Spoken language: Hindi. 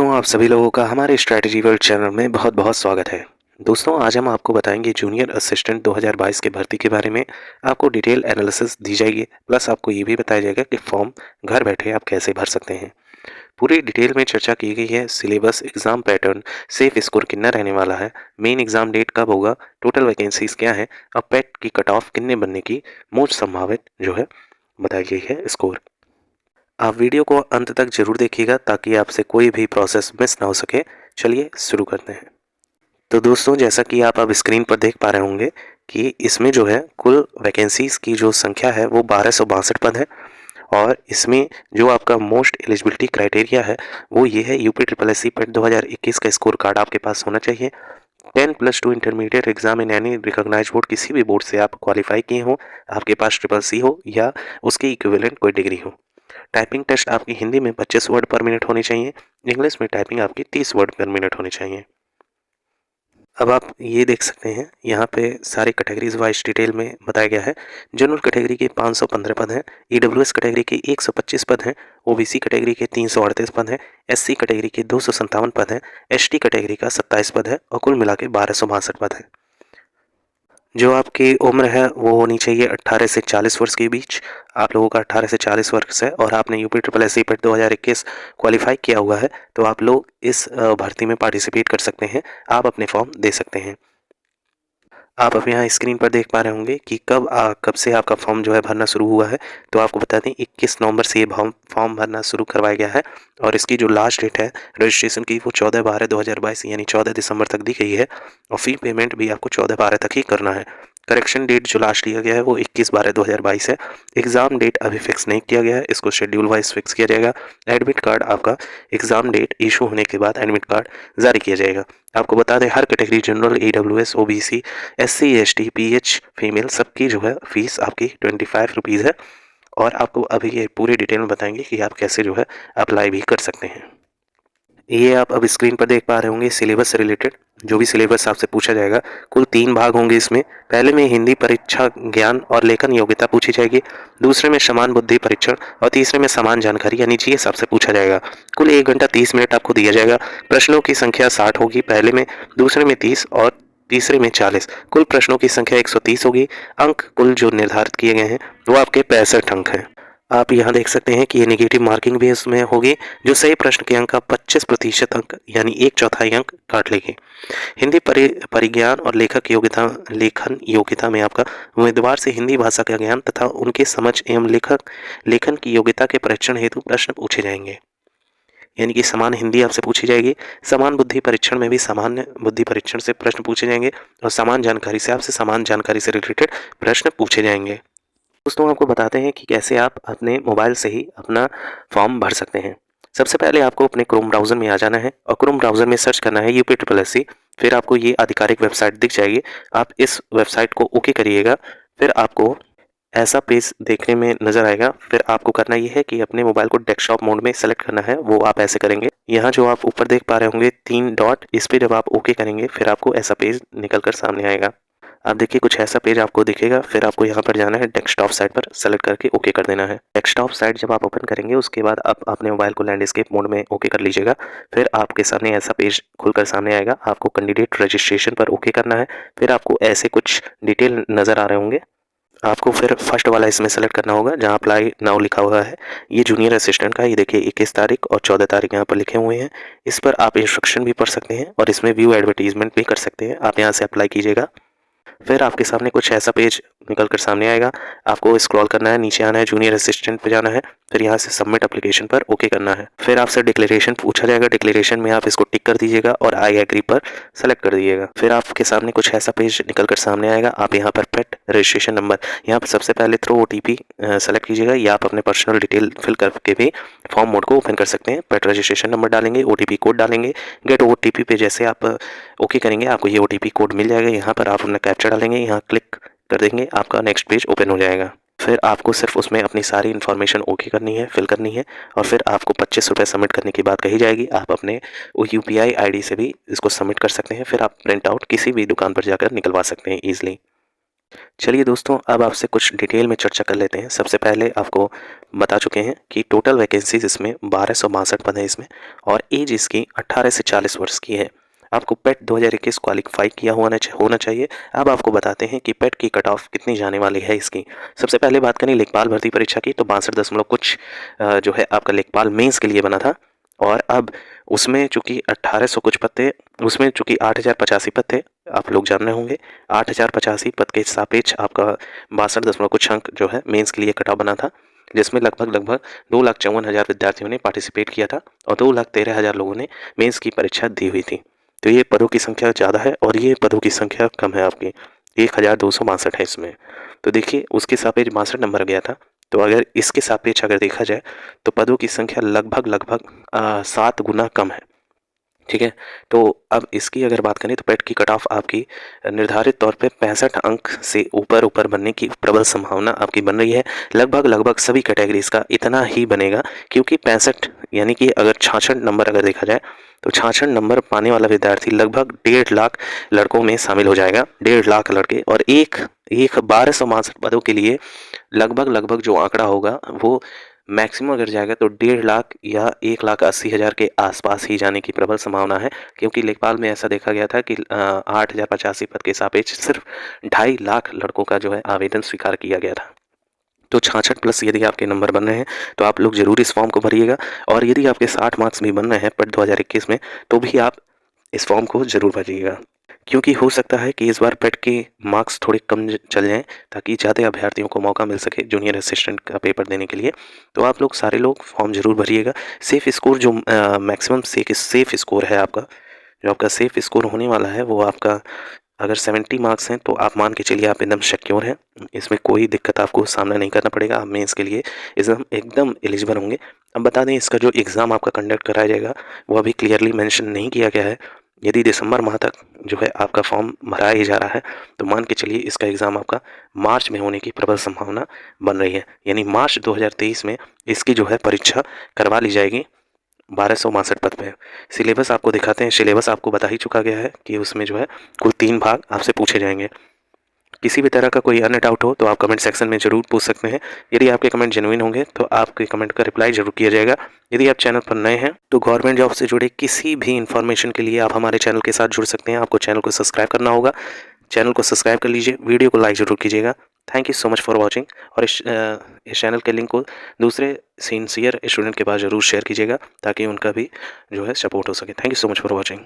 तो आप सभी लोगों का हमारे स्ट्रैटेजी वर्ल्ड चैनल में बहुत बहुत स्वागत है। दोस्तों, आज हम आपको बताएंगे जूनियर असिस्टेंट 2022 के भर्ती के बारे में। आपको डिटेल एनालिसिस दी जाएगी, प्लस आपको ये भी बताया जाएगा कि फॉर्म घर बैठे आप कैसे भर सकते हैं। पूरी डिटेल में चर्चा की गई है। Syllabus, exam pattern, safe score कितना रहने वाला है, मेन एग्जाम डेट कब होगा, टोटल वैकेंसीज क्या है, अब पेट की कट ऑफ कितने बनने की मोस्ट संभावित जो है बताई गई है स्कोर। आप वीडियो को अंत तक जरूर देखिएगा ताकि आपसे कोई भी प्रोसेस मिस ना हो सके। चलिए शुरू करते हैं। तो दोस्तों, जैसा कि आप अब स्क्रीन पर देख पा रहे होंगे कि इसमें जो है कुल वैकेंसीज की जो संख्या है वो 1262 पद है। और इसमें जो आपका मोस्ट एलिजिबिलिटी क्राइटेरिया है वो ये है, UP triple S C PET 2021 का स्कोर कार्ड आपके पास होना चाहिए। 10+2 intermediate exam in any recognised board, किसी भी बोर्ड से आप क्वालिफाई किए हो, आपके पास ट्रिपल सी हो या उसके इक्विवेलेंट कोई डिग्री हो। टाइपिंग टेस्ट आपकी हिंदी में 25 वर्ड पर मिनट होनी चाहिए, इंग्लिश में टाइपिंग आपकी 30 वर्ड पर मिनट होनी चाहिए। अब आप ये देख सकते हैं यहाँ पे सारे कैटेगरीज वाइज डिटेल में बताया गया है। जनरल कैटेगरी के 515 पद हैं, ईडब्ल्यूएस कैटेगरी के 125 पद हैं, ओबीसी कैटेगरी के 338 पद हैं, एससी कैटेगरी के 257 पद हैं, एसटी कैटेगरी का 27 पद है और कुल मिला के 1262 पद है। जो आपकी उम्र है वो होनी चाहिए 18 से 40 वर्ष के बीच। आप लोगों का 18 से 40 वर्ष है और आपने UP triple S C PET 2021 qualify किया हुआ है, तो आप लोग इस भर्ती में पार्टिसिपेट कर सकते हैं। आप अपने फॉर्म दे सकते हैं। आप अब यहाँ स्क्रीन पर देख पा रहे होंगे कि कब से आपका फॉर्म जो है भरना शुरू हुआ है। तो आपको बता दें 21 नवंबर से ये फॉर्म भरना शुरू करवाया गया है और इसकी जो लास्ट डेट है रजिस्ट्रेशन की वो 14/12/2022 यानी 14 दिसंबर तक दी गई है। और फी पेमेंट भी आपको 14/12 तक ही करना है। करेक्शन डेट जो लास्ट दिया गया है वो 21/12/2022 है। एग्ज़ाम डेट अभी फिक्स नहीं किया गया है, इसको शेड्यूल वाइज फिक्स किया जाएगा। एडमिट कार्ड आपका एग्ज़ाम डेट इशू होने के बाद एडमिट कार्ड जारी किया जाएगा। आपको बता दें हर category general, EWS, OBC, SC, ST, PH, female सबकी जो है फीस आपकी 25 रुपीज़ है। और आपको अभी ये पूरी डिटेल में बताएंगे कि आप कैसे जो है अप्लाई भी कर सकते हैं। ये आप अब स्क्रीन पर देख पा रहे होंगे सिलेबस से रिलेटेड जो भी सिलेबस आपसे पूछा जाएगा। कुल 3 भाग होंगे इसमें। पहले में हिंदी परीक्षा ज्ञान और लेखन योग्यता पूछी जाएगी, दूसरे में समान बुद्धि परीक्षण और तीसरे में समान जानकारी यानी जीएस आपसे पूछा जाएगा। कुल 1 घंटा 30 मिनट आपको दिया जाएगा। प्रश्नों की संख्या 60 होगी, पहले में, दूसरे में 30 और तीसरे में 40। कुल प्रश्नों की संख्या 130 होगी। अंक कुल जो निर्धारित किए गए हैं वो आपके 65 अंक हैं। आप यहाँ देख सकते हैं कि ये नेगेटिव मार्किंग भी इसमें होगी। जो सही प्रश्न के अंक का 25% अंक यानी 1/4 अंक काट लेंगे। हिंदी परिज्ञान और लेखन योग्यता में आपका उम्मीदवार से हिंदी भाषा का ज्ञान तथा उनके समझ एवं लेखन की योग्यता के परीक्षण हेतु प्रश्न पूछे जाएंगे। यानी कि समान हिंदी आपसे पूछी जाएगी। समान बुद्धि परीक्षण में भी सामान्य बुद्धि परीक्षण से प्रश्न पूछे जाएंगे और समान जानकारी से आपसे समान जानकारी से रिलेटेड प्रश्न पूछे जाएंगे। दोस्तों, आपको बताते हैं कि कैसे आप अपने मोबाइल से ही अपना फॉर्म भर सकते हैं। सबसे पहले आपको अपने क्रोम ब्राउज़र में आ जाना है और क्रोम ब्राउज़र में सर्च करना है यूपी ट्रिपल एस सी। फिर आपको ये आधिकारिक वेबसाइट दिख जाएगी। आप इस वेबसाइट को ओके करिएगा। फिर आपको ऐसा पेज देखने में नज़र आएगा। फिर आपको करना ये है कि अपने मोबाइल को डेस्कटॉप मोड में सेलेक्ट करना है। वो आप ऐसे करेंगे। यहाँ जो आप ऊपर देख पा रहे होंगे 3 डॉट, इस पर जब आप ओके करेंगे फिर आपको ऐसा पेज निकल कर सामने आएगा। आप देखिए कुछ ऐसा पेज आपको दिखेगा। फिर आपको यहाँ पर जाना है, डेस्कटॉप साइट पर सेलेक्ट करके ओके कर देना है। डेस्कटॉप साइट जब आप ओपन करेंगे उसके बाद आप अपने मोबाइल को लैंडस्केप मोड में ओके कर लीजिएगा। फिर आपके सामने ऐसा पेज खुलकर सामने आएगा। आपको कैंडिडेट रजिस्ट्रेशन पर ओके करना है। फिर आपको ऐसे कुछ डिटेल नज़र आ रहे होंगे। आपको फिर फर्स्ट वाला इसमें सेलेक्ट करना होगा जहाँ अप्लाई नाउ लिखा हुआ है। ये जूनियर असिस्टेंट का, ये देखिए 21 तारीख और 14 तारीख यहाँ पर लिखे हुए हैं। इस पर आप इंस्ट्रक्शन भी पढ़ सकते हैं और इसमें व्यू एडवर्टीजमेंट भी कर सकते हैं। आप यहाँ से अप्लाई कीजिएगा। फिर आपके सामने कुछ ऐसा पेज निकल कर सामने आएगा। आपको स्क्रॉल करना है, नीचे आना है, जूनियर असिस्टेंट पे जाना है। फिर यहाँ से सबमिट एप्लीकेशन पर ओके करना है। फिर आपसे डिक्लेरेशन पूछा जाएगा। डिक्लेरेशन में आप इसको टिक कर दीजिएगा और आई एग्री पर सेलेक्ट कर दीजिएगा। फिर आपके सामने कुछ ऐसा पेज निकल कर सामने आएगा। आप यहाँ पर पेट रजिस्ट्रेशन नंबर, यहाँ पर सबसे पहले थ्रो OTP सेलेक्ट कीजिएगा या आप अपने पर्सनल डिटेल फिल करके भी फॉर्म मोड को ओपन कर सकते हैं। पेट रजिस्ट्रेशन नंबर डालेंगे, OTP कोड डालेंगे। गेट OTP पे जैसे आप ओके करेंगे आपको ये OTP कोड मिल जाएगा। यहाँ पर आप अपना कैप्चा डालेंगे, यहाँ क्लिक कर देंगे, आपका नेक्स्ट पेज ओपन हो जाएगा। फिर आपको सिर्फ उसमें अपनी सारी इन्फॉर्मेशन ओके करनी है, फिल करनी है और फिर आपको 25 रुपये सबमिट करने की बात कही जाएगी। आप अपने UPI ID से भी इसको सबमिट कर सकते हैं। फिर आप प्रिंट आउट किसी भी दुकान पर जाकर निकलवा सकते हैं ईजिली। चलिए दोस्तों, अब आपसे कुछ डिटेल में चर्चा कर लेते हैं। सबसे पहले आपको बता चुके हैं कि टोटल वैकेंसीज़ इसमें 1262 पद हैं इसमें, और एज इसकी 18 से 40 वर्ष की है। आपको पेट 2021 क्वालीफाई किया होना चाहिए। अब आपको बताते हैं कि पेट की कट ऑफ कितनी जाने वाली है इसकी। सबसे पहले बात करें लेखपाल भर्ती परीक्षा की, तो 62 दशमलव कुछ जो है आपका लेखपाल मेंस के लिए बना था, और अब उसमें चूँकि 1800 कुछ पद थे, उसमें चूँकि 8085 पद थे, आप लोग जान रहे होंगे। 8085 पद के सापेक्ष आपका 62 दशमलव कुछ अंक जो है मेंस के लिए कट ऑफ बना था, जिसमें लगभग 2,54,000 विद्यार्थियों ने पार्टिसिपेट किया था और 2,13,000 लोगों ने मेंस की परीक्षा दी हुई थी। तो ये पदों की संख्या ज़्यादा है और ये पदों की संख्या कम है आपकी, 1262 है इसमें। तो देखिए उसके सापेक्ष 62 नंबर गया था, तो अगर इसके सापेक्ष अगर देखा जाए तो पदों की संख्या लगभग 7 गुना कम है। ठीक है, तो अब इसकी अगर बात करें तो पेट की कट ऑफ आपकी निर्धारित तौर पे 65 अंक से ऊपर बनने की प्रबल संभावना आपकी बन रही है। लगभग सभी कैटेगरीज का इतना ही बनेगा, क्योंकि 65 यानी कि अगर 66 नंबर अगर देखा जाए तो 66 नंबर पाने वाला विद्यार्थी लगभग 1.5 लाख लड़कों में शामिल हो जाएगा। 1.5 लाख लड़के, और एक 1262 पदों के लिए लगभग जो आंकड़ा होगा वो मैक्सिमम अगर जाएगा तो 1.5 लाख या 1,80,000 के आसपास ही जाने की प्रबल संभावना है, क्योंकि लेखपाल में ऐसा देखा गया था कि 8,085 पद के सापेक्ष सिर्फ 2.5 लाख लड़कों का जो है आवेदन स्वीकार किया गया था। तो 66 प्लस यदि आपके नंबर बन रहे हैं तो आप लोग ज़रूर इस फॉर्म को भरिएगा, और यदि आपके 60 मार्क्स भी बन रहे हैं पेट 2021 में तो भी आप इस फॉर्म को ज़रूर भरिएगा, क्योंकि हो सकता है कि इस बार पेट के मार्क्स थोड़े कम चल जाएँ, ताकि ज़्यादा अभ्यर्थियों को मौका मिल सके जूनियर असिस्टेंट का पेपर देने के लिए। तो आप लोग सारे लोग फॉर्म ज़रूर भरिएगा। सेफ़ स्कोर जो मैक्सिमम सेफ़ स्कोर है आपका, जो आपका सेफ़ स्कोर होने वाला है वो आपका अगर 70 मार्क्स हैं तो आप मान के चलिए आप एकदम सिक्योर हैं। इसमें कोई दिक्कत आपको सामना नहीं करना पड़ेगा, आप मेंस के लिए एकदम एलिजिबल होंगे। अब बता दें इसका जो एग्ज़ाम आपका कंडक्ट कराया जाएगा वो अभी क्लियरली मेंशन नहीं किया गया है। यदि दिसंबर माह तक जो है आपका फॉर्म भरा ही जा रहा है तो मान के चलिए इसका एग्ज़ाम आपका मार्च में होने की प्रबल संभावना बन रही है, यानी मार्च 2023 में इसकी जो है परीक्षा करवा ली जाएगी 1262 पद पे। सिलेबस आपको दिखाते हैं। सिलेबस आपको बता ही चुका गया है कि उसमें जो है कुल 3 भाग आपसे पूछे जाएंगे। किसी भी तरह का कोई अन्य डाउट हो तो आप कमेंट सेक्शन में ज़रूर पूछ सकते हैं। यदि आपके कमेंट जेन्युइन होंगे तो आपके कमेंट का रिप्लाई ज़रूर किया जाएगा। यदि आप चैनल पर नए हैं तो गवर्नमेंट जॉब से जुड़े किसी भी इन्फॉर्मेशन के लिए आप हमारे चैनल के साथ जुड़ सकते हैं। आपको चैनल को सब्सक्राइब करना होगा। चैनल को सब्सक्राइब कर लीजिए, वीडियो को लाइक ज़रूर कीजिएगा। Thank you so much for watching, और इस चैनल के लिंक को दूसरे सिंसियर स्टूडेंट के पास ज़रूर शेयर कीजिएगा, ताकि उनका भी जो है सपोर्ट हो सके। Thank you so much for watching.